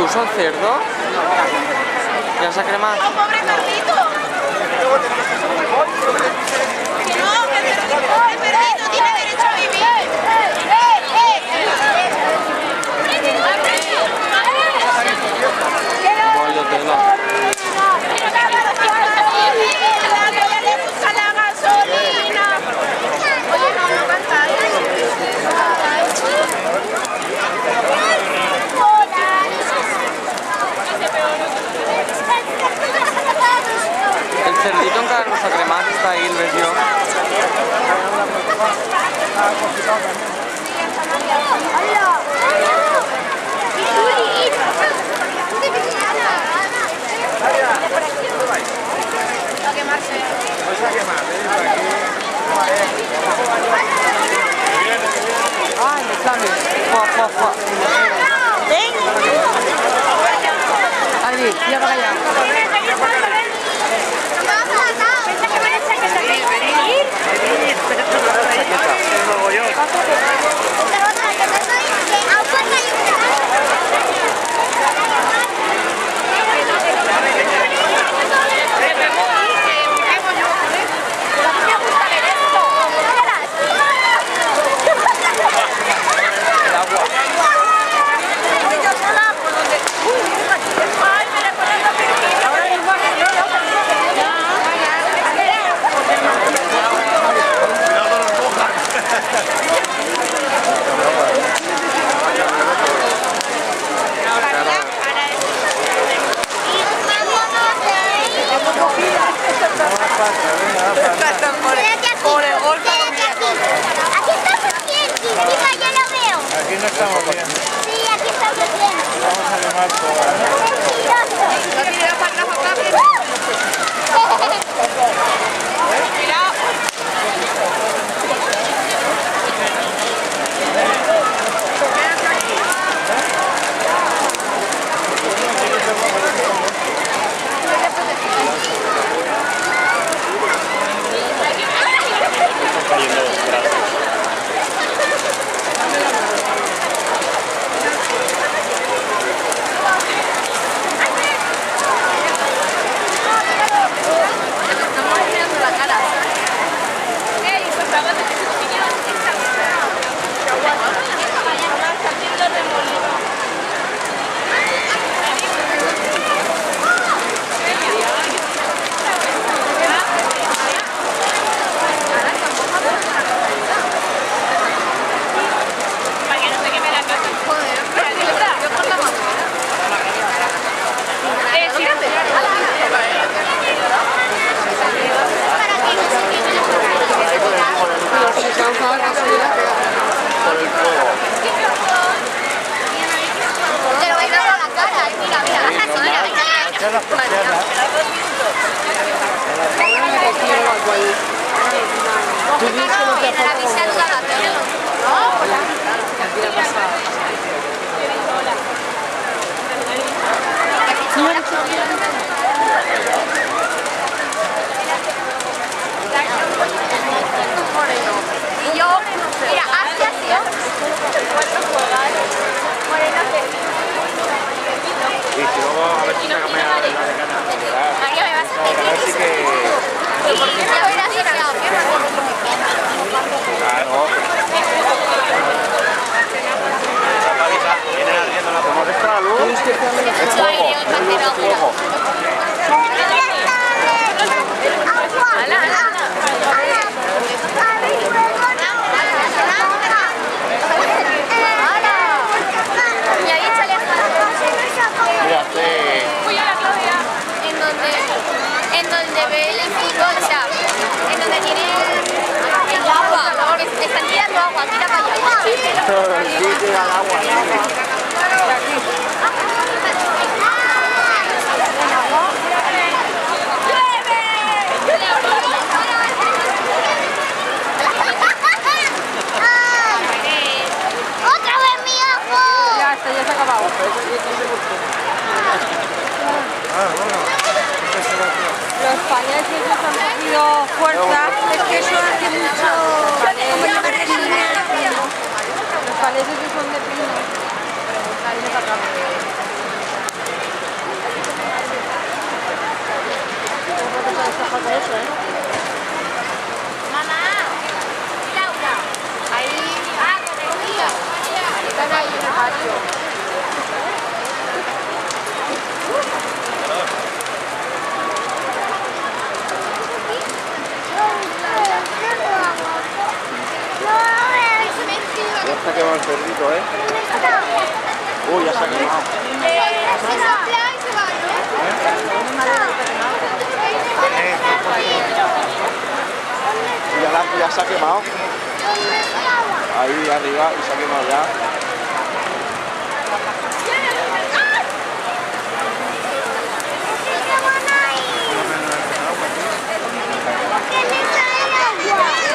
¿Tú son cerdo? ¿Ya se ha cremado? ¡Oh, pobre cerdito! ¡Que no, que el cerdito tiene derecho a vivir! Vaya tela. El cerdito encara no s'ha cremat, està ahí, el veig jo. A quemarse. Ai, me flames. Fuà, fuà, fuà. Ven. Allí, tira para allá. Por el golpe. Aquí estamos bien, Chiquita, ya lo veo. Aquí no estamos bien. Sí, aquí estamos bien. Vamos a quemar todo. Mentiroso. No tiene para atrás, Cuidado. Echar las persianas. Tú dices que no te Y yo, mira, hace así. Y si luego a ver si se come la de ganas. María, me vas a pedir. Así que... ¿Y por qué me voy a hacer así? Claro. Viene ardiendo la toma de esta luz. Es fuego. Es fuego. En donde ve el fútbol, o sea, en donde tiene el agua, porque están tirando agua, tira para allá. Sí, tira el agua. ¡Otra vez mi ojo! Ya está, ya se ha acabado. Los paneles esos han cogido fuerza, es que eso hace mucho. Los paneles esos son de pino. Ahí se acaba. Eso, ¿eh? Mamá, Laura. Ahí. Ah, categoría. Están ahí en el patio. Ya está quemado el cerdito, ¿eh? Uy, ya se ha quemado. Ya se ha quemado. Ahí arriba y se ha quemado ya.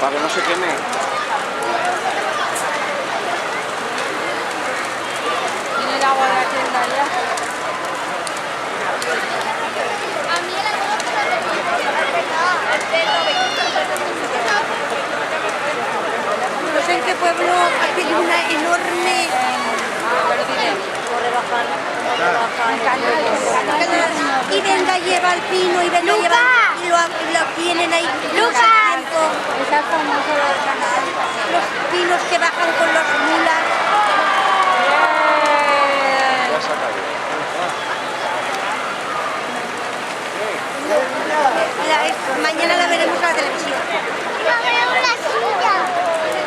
Para que no se queme. Tiene el agua de la tienda ya. A mí el agua No sé en qué pueblo tiene una enorme... Y venga, lleva el pino y venga, lleva... Y lo tienen ahí... ¡Lucas! Está famoso del canal. Los pinos que bajan con los mulas. Ya se ha caído. Mañana la veremos en la televisión.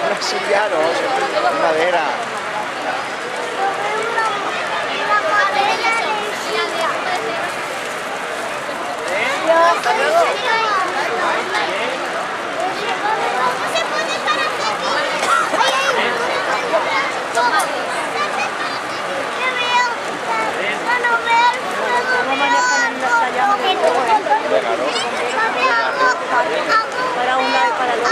Una silla, no, es madera. Para un lado y para el otro.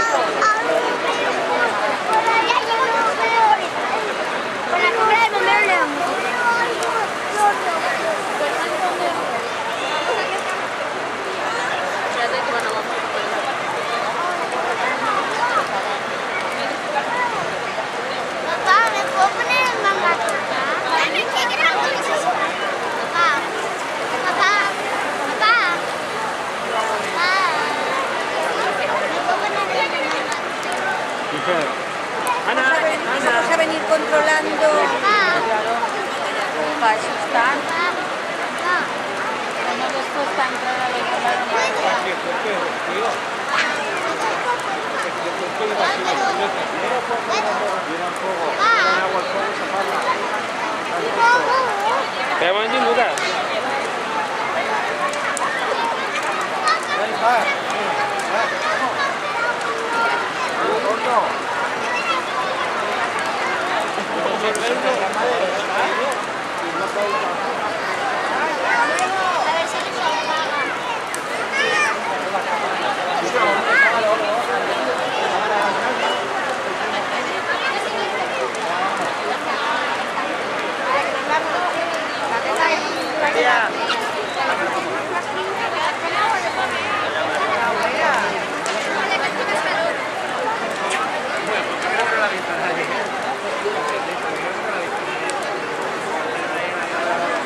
Papá, ¿me puedo poner el manga? Mami, ¿qué grabo es eso? Papá, papá, papá, papá. ¿Me puedo poner el manga? Vamos a venir controlando. Para eso están. Como después está entrada de Kayak mancing bukan?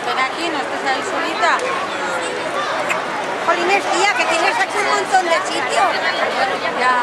Ven aquí, no estés ahí solita. Jolines, tía, que tienes aquí un montón de sitio. Ya.